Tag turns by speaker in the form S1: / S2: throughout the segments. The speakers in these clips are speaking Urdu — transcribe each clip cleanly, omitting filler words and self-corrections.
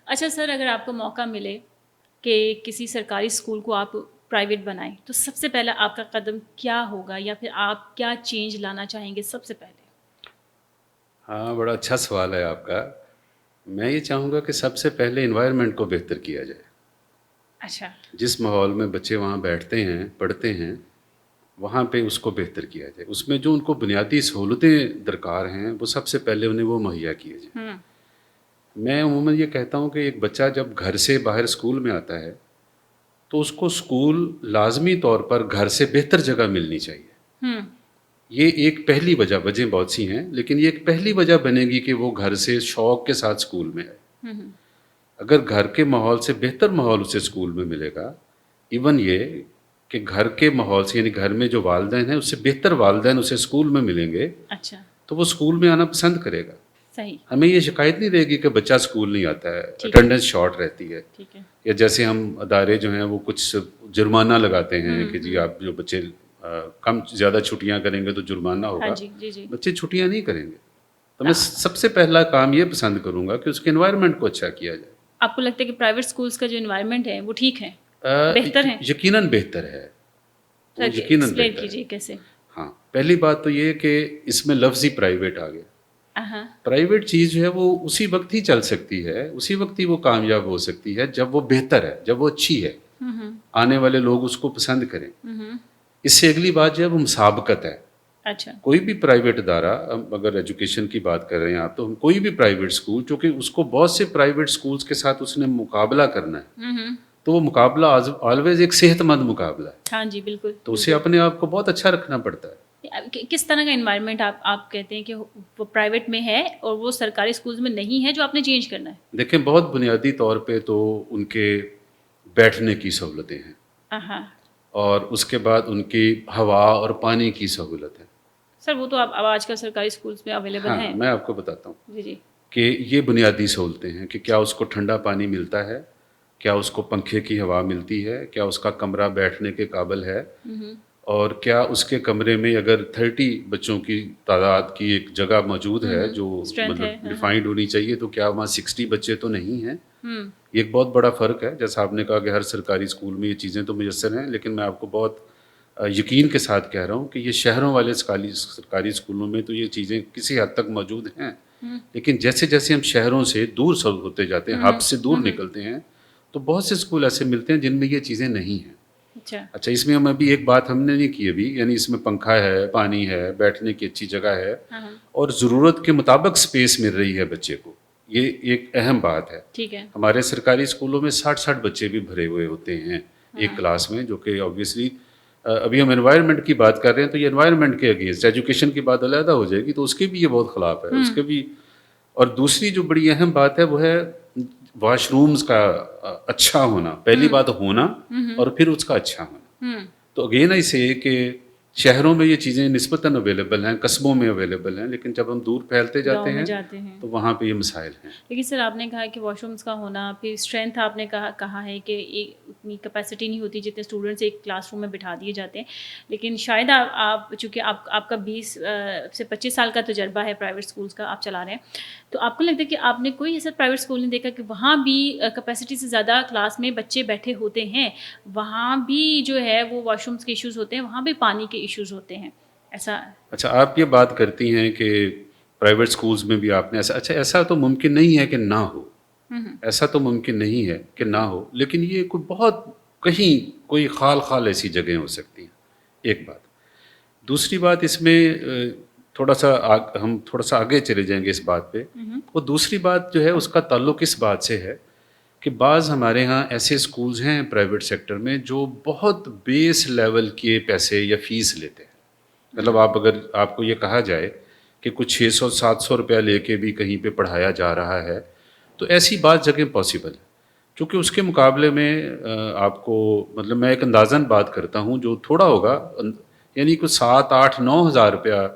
S1: اچھا سر، اگر آپ کو موقع ملے کہ کسی سرکاری اسکول کو آپ پرائیویٹ بنائیں تو سب سے پہلا آپ کا قدم کیا ہوگا، یا پھر آپ کیا چینج لانا چاہیں گے سب سے پہلے؟
S2: ہاں، بڑا اچھا سوال ہے آپ کا. میں یہ چاہوں گا کہ سب سے پہلے انوائرمنٹ کو بہتر کیا جائے.
S1: اچھا.
S2: جس ماحول میں بچے وہاں بیٹھتے ہیں پڑھتے ہیں وہاں پہ اس کو بہتر کیا جائے. اس میں جو ان کو بنیادی سہولتیں درکار ہیں وہ سب سے پہلے انہیں وہ مہیا کیے جائیں.
S1: ہوں.
S2: میں عموماً یہ کہتا ہوں کہ ایک بچہ جب گھر سے باہر اسکول میں آتا ہے تو اس کو اسکول لازمی طور پر گھر سے بہتر جگہ ملنی چاہیے.
S1: ہوں.
S2: یہ ایک پہلی وجہیں بہت سی ہیں لیکن یہ ایک پہلی وجہ بنے گی کہ وہ گھر سے شوق کے ساتھ اسکول میں آئے.
S1: ہوں.
S2: اگر گھر کے ماحول سے بہتر ماحول اسے اسکول میں ملے گا، ایون یہ کہ گھر کے ماحول سے یعنی گھر میں جو والدین ہیں اس سے بہتر والدین اسے اسکول میں ملیں گے
S1: اچھا.
S2: تو وہ اسکول میں آنا پسند کرے گا.
S1: صحیح.
S2: ہمیں یہ شکایت نہیں رہے گی کہ بچہ اسکول نہیں آتا ہے،
S1: ٹھیک ہے.
S2: اٹینڈنس شارٹ رہتی ہے.
S1: ٹھیک ہے.
S2: یا جیسے ہم ادارے جو ہیں وہ کچھ جرمانہ لگاتے ہیں کہ جی آپ جو بچے کم زیادہ چھٹیاں کریں گے تو جرمانہ
S1: ہاں
S2: ہوگا.
S1: جی. جی جی.
S2: بچے چھٹیاں نہیں کریں گے. تو میں سب سے پہلا کام یہ پسند کروں گا کہ اس کے انوائرمنٹ کو اچھا کیا جائے.
S1: آپ کو لگتا ہے کہ پرائیویٹ اسکولس کا جو انوائرمنٹ ہے وہ ٹھیک ہے، بہتر ہے؟
S2: یقیناً بہتر ہے، وہ
S1: سر
S2: یقیناً
S1: ایکسپلین
S2: بہتر ہے.
S1: کیجیے کیسے.
S2: ہاں، پہلی بات تو یہ کہ اس میں لفظ ہی پرائیویٹ آ گیا.
S1: ہاں.
S2: پرائیویٹ چیز جو ہے وہ اسی وقت ہی چل سکتی ہے، اسی وقت ہی وہ کامیاب ہو سکتی ہے جب وہ بہتر ہے، جب وہ اچھی ہے، آنے والے لوگ اس کو پسند کریں. اس سے اگلی بات جو ہے وہ مسابقت ہے.
S1: اچھا.
S2: کوئی بھی پرائیویٹ ادارہ، اگر ایجوکیشن کی بات کر رہے ہیں آپ، تو ہم کوئی بھی پرائیویٹ اسکول چونکہ اس کو بہت سے پرائیویٹ اسکولس کے ساتھ اس نے مقابلہ کرنا ہے تو وہ مقابلہ آلویز ایک صحت مند مقابلہ ہے.
S1: ہاں جی. بالکل.
S2: تو اسے اپنے آپ کو بہت اچھا رکھنا پڑتا ہے.
S1: کس طرح کا انوائرمنٹ آپ کہتے ہیں کہ وہ پرائیویٹ میں ہے اور وہ سرکاری اسکولز میں نہیں ہے جو آپ نے چینج کرنا ہے؟
S2: دیکھیں، بہت بنیادی طور پہ تو ان کے بیٹھنے کی سہولتیں ہیں،
S1: ہاں.
S2: اور اس کے بعد ان کی ہوا اور پانی کی سہولت ہے.
S1: سر وہ تو اب آج کل سرکاری اسکولس میں اویلیبل
S2: ہاں،
S1: ہیں.
S2: میں آپ کو بتاتا ہوں
S1: جی جی.
S2: کہ یہ بنیادی سہولتیں ہیں کہ کیا اس کو ٹھنڈا پانی ملتا ہے، کیا اس کو پنکھے کی ہوا ملتی ہے، کیا اس کا کمرہ بیٹھنے کے قابل ہے، اور کیا اس کے کمرے میں اگر 30 بچوں کی تعداد کی ایک جگہ موجود ہے جو
S1: اسٹرینتھ ہے.
S2: مطلب ڈیفائنڈ ہونی چاہیے، تو کیا وہاں 60 بچے تو نہیں ہیں. یہ ایک بہت بڑا فرق ہے. جیسا آپ نے کہا کہ ہر سرکاری اسکول میں یہ چیزیں تو میسر ہیں، لیکن میں آپ کو بہت یقین کے ساتھ کہہ رہا ہوں کہ یہ شہروں والے سرکاری اسکولوں میں تو یہ چیزیں کسی حد تک موجود ہیں، لیکن جیسے جیسے ہم شہروں سے دور ہوتے جاتے ہیں، ہب سے دور نکلتے ہیں، تو بہت سے اسکول ایسے ملتے ہیں جن میں یہ چیزیں نہیں ہیں. اچھا، اس میں ہم ابھی ایک بات ہم نے نہیں کی ابھی، یعنی اس میں پنکھا ہے، پانی ہے، بیٹھنے کی اچھی جگہ ہے، اور ضرورت کے مطابق سپیس مل رہی ہے بچے کو. یہ ایک اہم بات ہے.
S1: ٹھیک ہے.
S2: ہمارے سرکاری اسکولوں میں 60 بچے بھی بھرے ہوئے ہوتے ہیں ایک کلاس میں، جو کہ آبویسلی ابھی ہم انوائرمنٹ کی بات کر رہے ہیں تو یہ انوائرمنٹ کے اگینسٹ، ایجوکیشن کی بات علیحدہ ہو جائے گی تو اس کے بھی یہ بہت خلاف ہے، اس کے بھی. اور دوسری جو بڑی اہم بات ہے وہ ہے واش رومز کا اچھا ہونا. پہلی بات ہونا، اور پھر اس کا اچھا ہونا. تو اگین ایسے ہے کہ شہروں میں یہ چیزیں نسبتاً اویلیبل ہیں، قصبوں میں اویلیبل ہیں، لیکن جب ہم دور پھیلتے جاتے ہیں تو وہاں پہ یہ مسائل ہیں.
S1: لیکن سر آپ نے کہا کہ واش رومس کا ہونا، پھر اسٹرینتھ آپ نے کہا ہے کہ اتنی کیپیسٹی نہیں ہوتی جتنے اسٹوڈنٹس ایک کلاس روم میں بٹھا دیے جاتے ہیں. لیکن شاید آپ چونکہ آپ کا 20 سے 25 سال کا تجربہ ہے پرائیویٹ اسکولس کا آپ چلا رہے ہیں، تو آپ کو لگتا ہے کہ آپ نے کوئی ایسا پرائیویٹ اسکول نہیں دیکھا کہ وہاں بھی کیپیسٹی سے زیادہ کلاس میں بچے بیٹھے ہوتے ہیں، وہاں بھی جو ہے وہ واش رومس کے ایشوز ہوتے ہیں، وہاں بھی پانی کے ایشوز ہوتے ہیں؟ ایسا؟
S2: اچھا، آپ یہ بات کرتی ہیں کہ پرائیویٹ اسکولز میں بھی آپ نے ایسا تو ممکن نہیں ہے کہ نہ ہو، ایسا تو ممکن نہیں ہے کہ نہ ہو، لیکن یہ کوئی بہت کہیں کوئی خال ایسی جگہیں ہو سکتی ہیں. ایک بات. دوسری بات اس میں ہم تھوڑا سا آگے چلے جائیں گے اس بات پہ. وہ دوسری بات جو ہے اس کا تعلق اس بات سے ہے کہ بعض ہمارے ہاں ایسے اسکولز ہیں پرائیویٹ سیکٹر میں جو بہت بیس لیول کے پیسے یا فیس لیتے ہیں. مطلب اگر آپ کو یہ کہا جائے کہ کچھ 600-700 روپیہ لے کے بھی کہیں پہ پڑھایا جا رہا ہے، تو ایسی بات جگہ پاسبل ہے. کیونکہ اس کے مقابلے میں آپ کو مطلب میں ایک اندازاً بات کرتا ہوں جو تھوڑا ہوگا، یعنی کچھ 7-8-9 ہزار روپیہ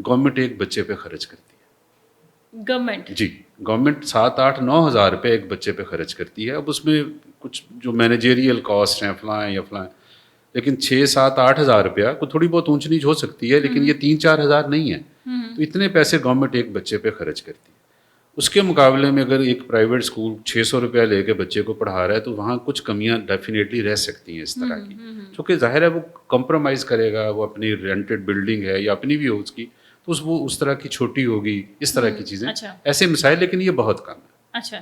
S2: گورنمنٹ ایک بچے پہ خرچ کرتی ہے.
S1: گورنمنٹ؟
S2: جی، گورنمنٹ 7-8-9 ہزار روپے ایک بچے پہ خرچ کرتی ہے. اب اس میں کچھ جو مینیجیریل کاسٹ ہیں فلاں یا فلاں، لیکن 6-7-8 ہزار روپیہ کو تھوڑی بہت اونچ نیچ ہو سکتی ہے، لیکن یہ 3-4 ہزار نہیں ہے. تو اتنے پیسے گورنمنٹ ایک بچے پہ خرچ کرتی ہے. اس کے مقابلے میں اگر ایک پرائیویٹ اسکول 600 روپیہ لے کے بچے کو پڑھا رہا ہے تو وہاں کچھ کمیاں ڈیفینیٹلی رہ سکتی ہیں اس طرح کی، کیونکہ ظاہر ہے وہ کمپرومائز کرے گا، وہ اپنی رینٹڈ بلڈنگ ہے یا اپنی بھی ہو اس کی، تو وہ اس طرح کی چھوٹی ہوگی، اس طرح کی چیزیں،
S1: اچھا
S2: ایسے مسائل، لیکن یہ بہت کم ہے۔
S1: اچھا